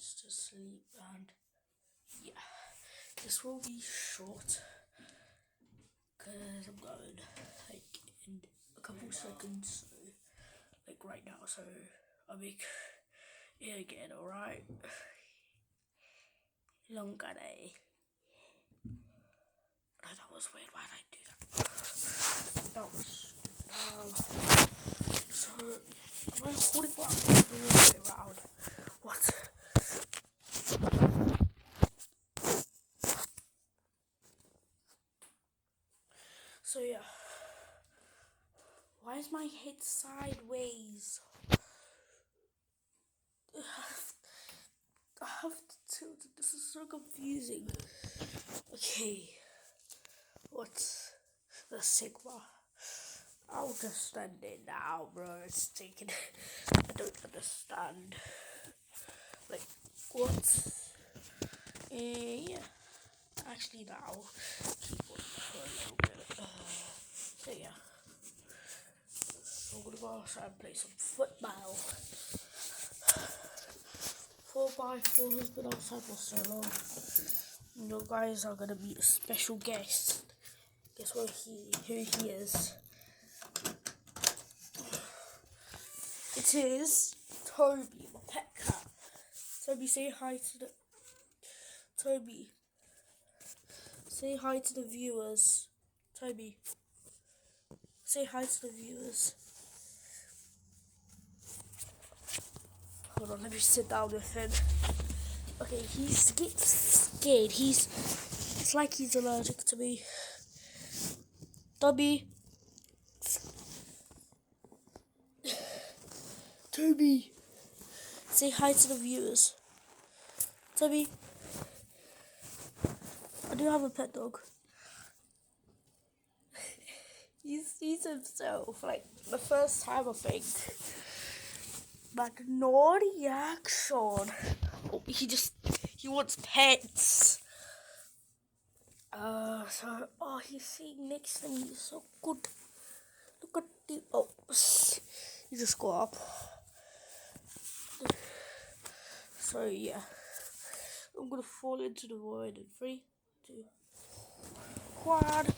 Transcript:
wants to sleep, and yeah, this will be short because I'm going like in a couple seconds, so, like right now. So I'll make it again. All right, longer day. No, that was weird. Why did I do that? That was so. Am I holding one the way around? What? So yeah. Why is my head sideways? I have to tilt it. This is so confusing. Okay. What's the Sigma? I'll just stand it now, bro. It's taking. I don't understand. Like, what? Yeah. Actually, now keep on for a little bit. So yeah. I'm gonna go outside and play some football. 4x4 has been outside for so long. You guys are gonna meet a special guest. Guess who he is? It is Toby, my pet cat. Toby, say hi to the Toby. Say hi to the viewers. Toby. Say hi to the viewers. Hold on, let me sit down with him. Okay, he gets scared. It's like he's allergic to me. Toby. Toby. Say hi to the viewers. Toby. I do have a pet dog. He's himself, like the first time I think. But no reaction. Oh, he wants pets. He's sitting next to me. He's so good. Look at he just got up. So yeah, I'm gonna fall into the void in 3, 2, 1.